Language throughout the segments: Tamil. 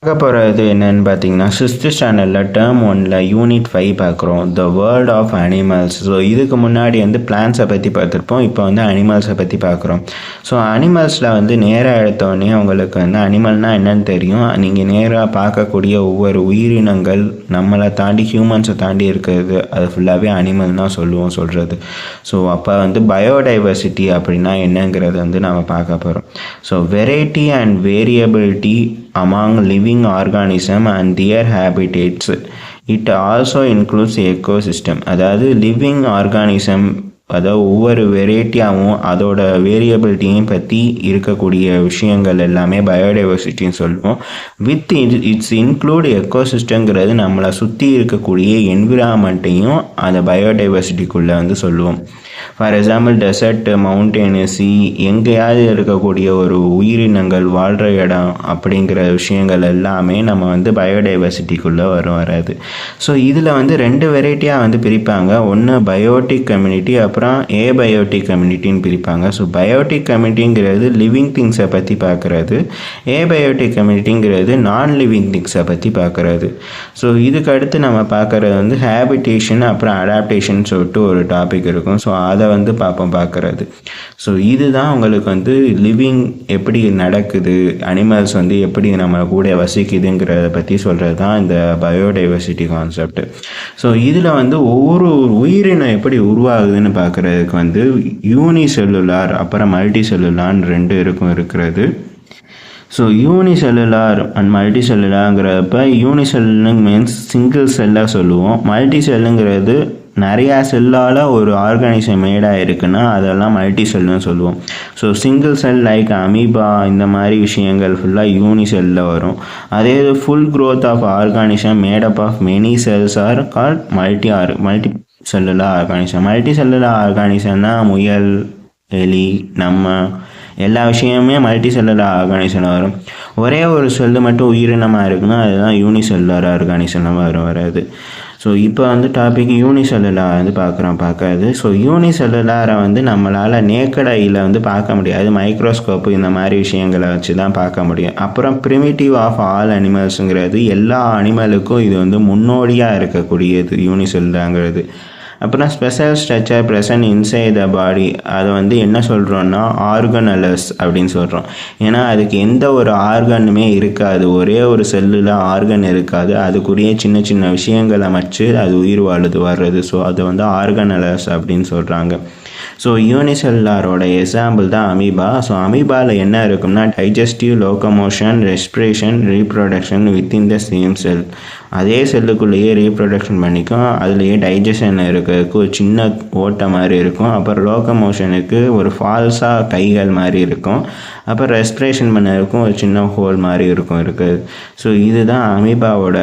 பார்க்க போகிறது என்னன்னு பார்த்தீங்கன்னா, 6th ஸ்டாண்டர்டில் டேர்ம் 1ல் யூனிட் 5 பார்க்குறோம். The world of animals. So இதுக்கு முன்னாடி பிளான்ஸை பற்றி பார்த்துருப்போம். இப்போ அனிமல்ஸை பற்றி பார்க்குறோம். ஸோ அனிமல்ஸில் நேராக எடுத்தோடனே உங்களுக்கு அனிமல்னால் என்னன்னு தெரியும். நீங்கள் நேராக பார்க்கக்கூடிய ஒவ்வொரு உயிரினங்கள் நம்மளை தாண்டி ஹியூமன்ஸை தாண்டி இருக்கிறது அது ஃபுல்லாகவே அனிமல் தான் சொல்கிறது. ஸோ அப்போ பயோடைவர்சிட்டி அப்படின்னா என்னங்கிறது நம்ம பார்க்க போகிறோம். So variety and variability among living organism and their habitats. It also includes ecosystem. அதாவது லிவிங் ஆர்கானிசம், அதாவது ஒவ்வொரு வெரைட்டியாகவும் அதோட வேரியபிலிட்டியும் பற்றி இருக்கக்கூடிய விஷயங்கள் எல்லாமே பயோடைவர்சிட்டின்னு சொல்லுவோம். வித் இட்ஸ் இன்க்ளூட் எக்கோசிஸ்டங்கிறது நம்மளை சுற்றி இருக்கக்கூடிய என்விரான்மெண்ட்டையும் அந்த பயோடைவர்சிட்டிக்குள்ளே சொல்லுவோம். For example desert, mountain, sea, எங்கேயாவது இருக்கக்கூடிய ஒரு உயிரினங்கள் வாழ்கிற இடம் அப்படிங்கிற விஷயங்கள் எல்லாமே நம்ம பயோடைவர்சிட்டிக்குள்ளே வராது. ஸோ இதில் 2 வெரைட்டியாக பிரிப்பாங்க. ஒன்று பயோட்டிக் கம்யூனிட்டி, அப்புறம் ஏபயோட்டிக் கம்யூனிட்டின்னு பிரிப்பாங்க. ஸோ பயோட்டிக் கம்யூனிட்டிங்கிறது லிவிங் திங்ஸை பற்றி பார்க்குறது, ஏபயோட்டிக் கம்யூனிட்டிங்கிறது நான் லிவிங் திங்ஸை பற்றி பார்க்குறது. ஸோ இதுக்கு அடுத்து நம்ம பார்க்குறது ஹேபிடேஷன் அப்புறம் அடாப்டேஷன் சொல்லிட்டு ஒரு டாபிக் இருக்கும். ஸோ அதை பார்க்குறது. ஸோ இதுதான் உங்களுக்கு லிவிங் எப்படி நடக்குது, அனிமல்ஸ் எப்படி நம்ம கூட வசிக்குதுங்கிறத பற்றி சொல்கிறது தான் இந்த பயோடைவர்சிட்டி கான்செப்ட். ஸோ இதில் ஒவ்வொரு உயிரினம் எப்படி உருவாகுதுன்னு பார்க்குறதுக்கு யூனிசெல்லுலார் அப்புறம் மல்டி செல்லுலார்னு 2 இருக்கிறது. ஸோ யூனிசெல்லுலார் அண்ட் மல்டி செல்லுலாங்கிறப்ப யூனிசெல்லுன்னு மீன்ஸ் சிங்கிள் செல்லாக சொல்லுவோம். மல்டி செல்லுங்கிறது நிறையா செல்லால் ஒரு ஆர்கானிசம் மேடாக இருக்குன்னா அதெல்லாம் மல்டி செல்லுன்னு சொல்லுவோம். So single cell like amoeba இந்த மாதிரி விஷயங்கள் ஃபுல்லாக யூனிசெல்லில் வரும். அதே full growth of organism made up of many cells are called multi cellular organism. Multi cellular ஆர்கானிசம்னா முயல், எலி, நம்ம எல்லா விஷயமுமே மல்டி செல்லுலார் ஆர்கானிசம் வரும். ஒரே ஒரு செல்லு மட்டும் உயிரினமாக இருக்குன்னா அதுதான் யூனிசெல்லுலார் ஆர்கானிசமாக வராது. ஸோ இப்போ டாபிக் யூனிசெல்லுலார் பார்க்காது. ஸோ யூனிசெல்லுலாரை நம்மளால் நேக்கட் ஐயில் பார்க்க முடியாது. மைக்ரோஸ்கோப்பு இந்த மாதிரி விஷயங்களை வச்சு தான் பார்க்க முடியும். அப்புறம் ப்ரிமிட்டிவ் ஆஃப் ஆல் அனிமல்ஸுங்கிறது எல்லா அனிமலுக்கும் இது முன்னோடியாக இருக்கக்கூடியது யூனிசெல்லுலாங்கிறது. அப்புறம் special structure present inside the body, அதை என்ன சொல்கிறோன்னா ஆர்கனலஸ் அப்படின்னு சொல்கிறோம். ஏன்னா அதுக்கு எந்த ஒரு ஆர்கனுமே இருக்காது, ஒரே ஒரு செல்லில் ஆர்கன் இருக்காது, அதுக்குரிய சின்ன சின்ன விஷயங்களை வச்சு அது உயிர் வர்றது. ஸோ அது ஆர்கனலஸ் அப்படின்னு சொல்கிறாங்க. ஸோ யூனிசெல்லாரோட எக்ஸாம்பிள் தான் அமீபா. ஸோ அமீபாவில் என்ன இருக்கும்னா digestive, locomotion, respiration, reproduction within the same cell. அதே செல்லுக்குள்ளேயே ரீப்ரொடக்ஷன் பண்ணிக்கும். அதுலேயே டைஜஷன் இருக்கிறதுக்கு ஒரு சின்ன ஓட்டை மாதிரி இருக்கும். அப்புறம் லோக்கமோஷனுக்கு ஒரு ஃபால்ஸாக கைகள் மாதிரி இருக்கும். அப்புறம் ரெஸ்பிரேஷன் பண்ணதுக்கும் ஒரு சின்ன ஹோல் மாதிரி இருக்குது. ஸோ இதுதான் அமீபாவோட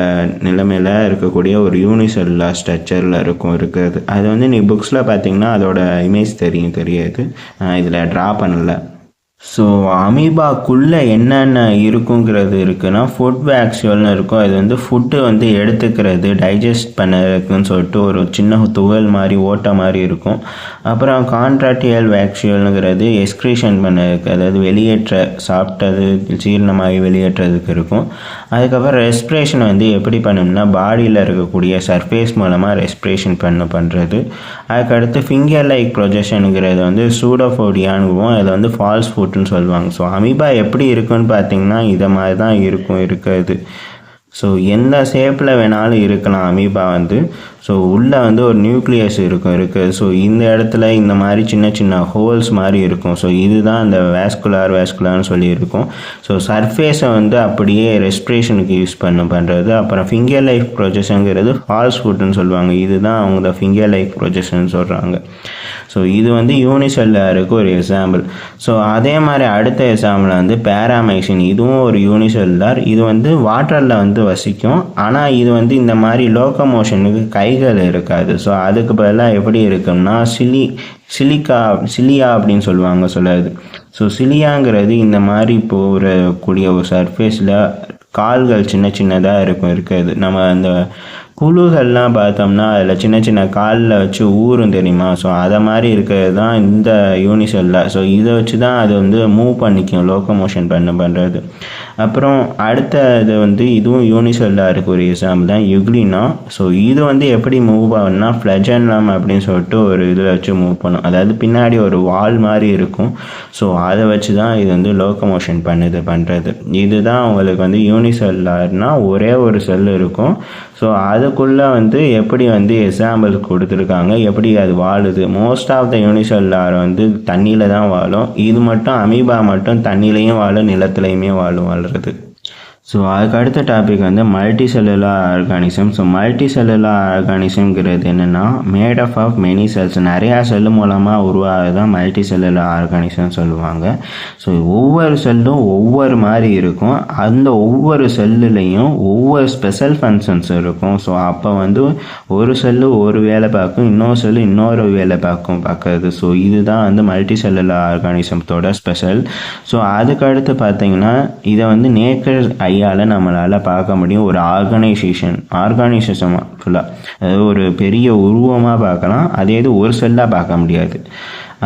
நிலைமையில் இருக்கக்கூடிய ஒரு யூனிசெல்லுலார் ஸ்ட்ரக்சரில் இருக்கிறது. அது நீ புக்ஸில் பார்த்தீங்கன்னா அதோட இமேஜ் தெரியாது, இதில் ட்ரா பண்ணலை. ஸோ அமீபாக்குள்ளே என்னென்ன இருக்குங்கிறது இருக்குன்னா ஃபுட் வேக்சியூல்னு இருக்கும். அது ஃபுட்டு எடுத்துக்கிறது, டைஜஸ்ட் பண்ணுறதுக்குன்னு சொல்லிட்டு ஒரு சின்ன துகள் மாதிரி ஓட்டை மாதிரி இருக்கும். அப்புறம் கான்ட்ராக்டியல் வேக்சியூல்னுங்கிறது எக்ஸ்க்ரீஷன் பண்ணுறதுக்கு, அதாவது சாப்பிட்டது ஜீரணமாகி வெளியேற்றதுக்கு இருக்கும். அதுக்கப்புறம் ரெஸ்பிரேஷன் எப்படி பண்ணணும்னா பாடியில் இருக்கக்கூடிய சர்ஃபேஸ் மூலமாக ரெஸ்பிரேஷன் பண்ணுறது. அதுக்கடுத்து ஃபிங்கர் லைக் ப்ரொஜெக்ஷனுங்கிறது சூடோஃபோடியானுவோம். அது ஃபால்ஸ் ஃபுட்னு சொல்லுவாங்க. ஸோ அமீபா எப்படி இருக்குன்னு பார்த்தீங்கன்னா இதை மாதிரி தான் இருக்காது. ஸோ எந்த ஷேப்பில் வேணாலும் இருக்கலாம் அமீபா. ஸோ உள்ளே ஒரு நியூக்ளியஸ் இருக்குது. ஸோ இந்த இடத்துல இந்த மாதிரி சின்ன சின்ன ஹோல்ஸ் மாதிரி இருக்கும். ஸோ இதுதான் அந்த வேஸ்குலார்னு சொல்லி இருக்கும். ஸோ சர்ஃபேஸை அப்படியே ரெஸ்பிரேஷனுக்கு யூஸ் பண்ணுறது. அப்புறம் ஃபிங்கர் லைக் ப்ரொஜெக்ஷனுங்கிறது ஃபால்ஸ் ஃபுட்னு சொல்லுவாங்க. இதுதான் அவங்க ஃபிங்கர் லைக் ப்ரொஜெக்ஷன் சொல்கிறாங்க. ஸோ இது யூனிசெல்லாருக்கு ஒரு எக்ஸாம்பிள். ஸோ அதே மாதிரி அடுத்த எக்ஸாம்பிள் பேராமைசின். இதுவும் ஒரு யூனிசெல்லார். இது வாட்டரில் வசிக்கும். ஆனால் இது இந்த மாதிரி லோக்கமோஷனுக்கு கைகள் இருக்காது. ஸோ அதுக்கு பதிலாக எப்படி இருக்குன்னா சிலியா அப்படின்னு சொல்லுவாங்க சொல்லாது. ஸோ சிலியாங்கிறது இந்த மாதிரி போகக்கூடிய ஒரு சர்ஃபேஸில் கால்கள் சின்னதாக இருக்காது. நம்ம அந்த புழுகள்லாம் பார்த்தோம்னா அதில் சின்ன சின்ன காலில் வச்சு ஊறும் தெரியுமா? ஸோ அதை மாதிரி இருக்கிறது தான் இந்த யூனிசெல்லா. ஸோ இதை வச்சு தான் அது வந்து மூவ் பண்ணிக்கும், லோக்கோமோஷன் பண்ணுறது. அப்புறம் அடுத்த இது வந்து இதுவும் யூனிசெல்லாருக்கு ஒரு எக்ஸாம்பிள் தான் யுக்ளினா. ஸோ இது வந்து எப்படி மூவ் ஆகும்னா ஃப்ளஜெல்லம் அப்படின்னு சொல்லிட்டு ஒரு இதில் வச்சு மூவ் பண்ணும். அதாவது பின்னாடி ஒரு வால் மாதிரி இருக்கும். ஸோ அதை வச்சு தான் இது வந்து லோக்கோமோஷன் பண்ணுறது. இதுதான் உங்களுக்கு வந்து யூனிசெல்லார்னா ஒரே ஒரு செல் இருக்கும். ஸோ அதுக்குள்ளே வந்து எப்படி வந்து எக்ஸாம்பிள் கொடுத்துருக்காங்க, எப்படி அது வாழுது. மோஸ்ட் ஆஃப் த யூனிசெல்லார் வந்து தண்ணியில் தான் வாழும். இது மட்டும் அமீபா மட்டும் தண்ணிலையும் வாழும், நிலத்துலையுமே வாழ்றது. ஸோ அதுக்கு அடுத்த டாபிக் வந்து multi cellular organism. So multi cellular ஆர்கானிசம்ங்கிறது என்னென்னா மேட் ஆஃப் மெனி செல்ஸ், நிறையா செல்லு மூலமாக உருவாகிறது தான் மல்டி செல்லுலார் ஆர்கானிசம் சொல்லுவாங்க. ஸோ ஒவ்வொரு செல்லும் ஒவ்வொரு மாதிரி இருக்கும். அந்த ஒவ்வொரு செல்லுலேயும் ஒவ்வொரு ஸ்பெஷல் ஃபங்க்ஷன்ஸ் இருக்கும். ஸோ அப்போ வந்து ஒரு செல்லு ஒரு வேலை பார்க்கும், இன்னொரு செல்லு இன்னொரு வேலை பார்க்கறது. ஸோ இதுதான் வந்து மல்டி செல்லுலார் ஆர்கானிசத்தோட ஸ்பெஷல். ஸோ அதுக்கு அடுத்து பார்த்தீங்கன்னா இதை வந்து நேக்கட் ஐயால் நம்மளால் பார்க்க முடியும். ஒரு ஆர்கனைசேஷன் ஃபுல்லாக, அதாவது ஒரு பெரிய உருவமாக பார்க்கலாம். அதே இது ஒரு செல்லாக பார்க்க முடியாது.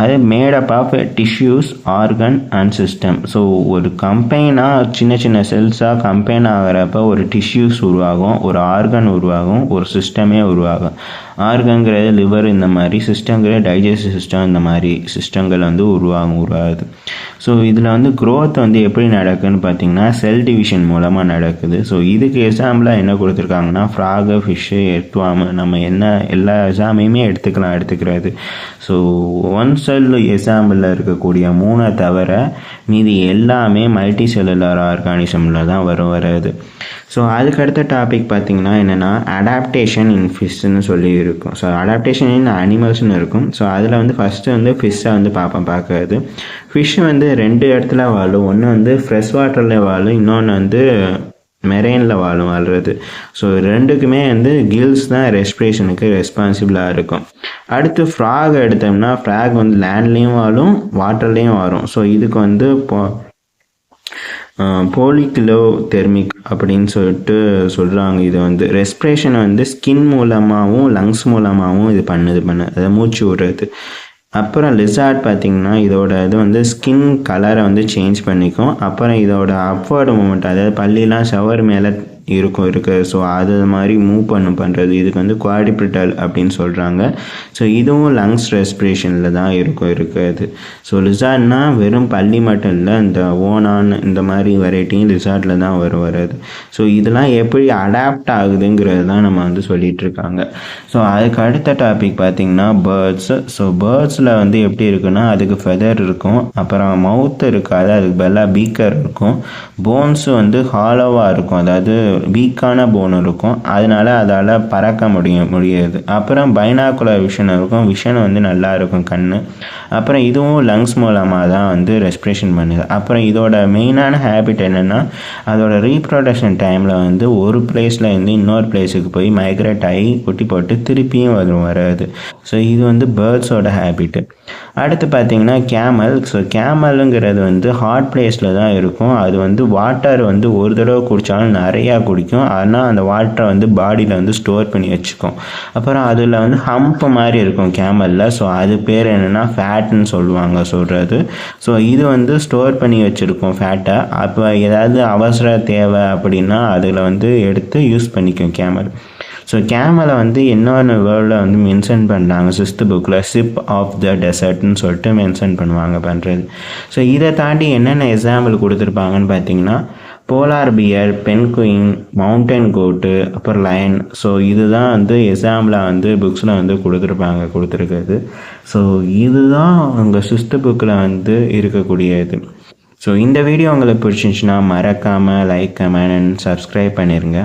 அது made up of tissues, organ and system. So ஒரு கம்பைனாக சின்ன சின்ன செல்ஸாக கம்பைன் ஆகிறப்ப ஒரு டிஷ்யூஸ் உருவாகும், ஒரு ஆர்கன் உருவாகும், ஒரு சிஸ்டமே உருவாகும். ஆர்கன்கிறது லிவர் இந்த மாதிரி, சிஸ்டங்கிறது டைஜஸ்டிவ் சிஸ்டம், இந்த மாதிரி சிஸ்டங்கள் வந்து உருவாகுது. ஸோ இதில் வந்து க்ரோத் வந்து எப்படி நடக்குதுன்னு பார்த்தீங்கன்னா செல் டிவிஷன் மூலமாக நடக்குது. ஸோ இதுக்கு எக்ஸாம்பிளாக என்ன கொடுத்துருக்காங்கன்னா ஃப்ராகு, ஃபிஷ்ஷு, எர்த்வார்ம், நம்ம எல்லா எக்ஸாமையுமே எடுத்துக்கிறது. ஸோ ஒன் செல் எக்ஸாம்பிளில் இருக்கக்கூடிய 3 தவிர மீதி எல்லாமே மல்டி செல்லுலார் ஆர்கானிசமில் தான் வருது. ஸோ அதுக்கடுத்த டாபிக் பார்த்திங்கன்னா என்னென்னா அடாப்டேஷன் இன் ஃபிஷ்ஷுன்னு சொல்லி இருக்கும். ஸோ அடாப்டேஷன் இன் அனிமல்ஸ்னு இருக்கும். ஸோ அதில் வந்து ஃபஸ்ட்டு வந்து ஃபிஷ்ஷை வந்து பார்க்கறது. ஃபிஷ்ஷு வந்து 2 இடத்துல வாழும். ஒன்று வந்து ஃப்ரெஷ் வாட்டரில் வாழும், இன்னொன்று வந்து மெரெயினில் வாழ்றது. ஸோ ரெண்டுக்குமே வந்து கில்ஸ் தான் ரெஸ்பிரேஷனுக்கு ரெஸ்பான்சிபிளாக இருக்கும். அடுத்து ஃப்ராக் எடுத்தோம்னா ஃப்ராக் வந்து லேண்ட்லேயும் வாழும், வாட்டர்லேயும் வரும். ஸோ இதுக்கு வந்து போலிகிலோதெர்மிக் அப்படின்னு சொல்லிட்டு சொல்கிறாங்க. இது வந்து ரெஸ்பிரேஷனை வந்து ஸ்கின் மூலமாகவும் லங்ஸ் மூலமாகவும் இது பண்ணுது அதை மூச்சு விடுறது. அப்புறம் லிசார்ட் பார்த்திங்கன்னா இதோட இது வந்து ஸ்கின் கலரை வந்து சேஞ்ச் பண்ணிக்கும். அப்புறம் இதோட அப்வர்டு மூமெண்ட், அதாவது பள்ளிலாம் ஷவர் மேலே இருக்குது. ஸோ அது மாதிரி மூவ் பண்ணுறது இதுக்கு வந்து குவாடிபிட்டல் அப்படின்னு சொல்கிறாங்க. ஸோ இதுவும் லங்ஸ் ரெஸ்பிரேஷனில் தான் இருக்குது. ஸோ லிசார்ட்னா வெறும் பள்ளி மட்டும் இல்லை, இந்த ஓனான் இந்த மாதிரி வெரைட்டியும் லிசார்ட்டில் தான் வருது. ஸோ இதெல்லாம் எப்படி அடாப்ட் ஆகுதுங்கிறது தான் நம்ம வந்து சொல்லிகிட்டு இருக்காங்க. ஸோ அதுக்கு அடுத்த டாபிக் பார்த்திங்கன்னா பேர்ட்ஸு. ஸோ பேர்ட்ஸில் வந்து எப்படி இருக்குன்னா அதுக்கு ஃபெதர் இருக்கும், அப்புறம் மவுத்து இருக்காது, அதுக்கு பதிலாக பீக்கர் இருக்கும். போன்ஸு வந்து ஹாலோவாக இருக்கும், அதாவது வீக்கான போன் இருக்கும், அதனால அதால் பறக்க முடியாது. அப்புறம் பைனாகுலர் விஷன் இருக்கும், விஷன் வந்து நல்லா இருக்கும் கண். அப்புறம் இதுவும் லங்ஸ் மூலமாக தான் வந்து ரெஸ்பிரேஷன் பண்ணுது. அப்புறம் இதோட மெயினான ஹேபிட் என்னென்னா அதோட ரீப்ரொடக்ஷன் டைமில் வந்து ஒரு பிளேஸில் இருந்து இன்னொரு பிளேஸுக்கு போய் மைக்ரேட் ஆகி குட்டி போட்டு திருப்பியும் வராது. ஸோ இது வந்து பேர்ட்ஸோட ஹேபிட்டு. அடுத்து பார்த்திங்கன்னா கேமல். ஸோ கேமலுங்கிறது வந்து ஹாட் பிளேஸில் தான் இருக்கும். அது வந்து வாட்டர் வந்து ஒரு தடவை குடித்தாலும் நிறையா குடிக்கும். ஆனால் அந்த வாட்டரை வந்து பாடியில் வந்து ஸ்டோர் பண்ணி வச்சுக்கும். அப்புறம் அதில் வந்து ஹம்ப் மாதிரி இருக்கும் கேமலில். ஸோ அது பேர் என்னென்னா ஃபேட்டுன்னு சொல்கிறது. ஸோ இது வந்து ஸ்டோர் பண்ணி வச்சுருக்கோம் ஃபேட்டை. அப்போ ஏதாவது அவசர தேவை அப்படின்னா அதில் வந்து எடுத்து யூஸ் பண்ணிக்கும் கேமல். ஸோ கேமலை வந்து இன்னொன்று வேர்டில் வந்து மென்ஷன் பண்ணுறாங்க 6th புக்கில், சிப் ஆஃப் த டெசர்ட்னு சொல்லிட்டு மென்ஷன் பண்ணுறது. ஸோ இதை தாண்டி என்னென்ன எக்ஸாம்பிள் கொடுத்துருப்பாங்கன்னு பார்த்தீங்கன்னா போலார் பியர், பென்குயின், மவுண்டன் கோட்டு, அப்புறம் லயன். ஸோ இதுதான் வந்து எக்ஸாம்பிளாக வந்து புக்ஸில் வந்து கொடுத்துருக்குது. ஸோ இதுதான் உங்கள் 6th புக்கில் வந்து இருக்கக்கூடியது. ஸோ இந்த வீடியோ உங்களுக்கு பிடிச்சிருந்துச்சுன்னா மறக்காமல் லைக், கமெண்ட் அண்ட் சப்ஸ்கிரைப் பண்ணிடுங்க.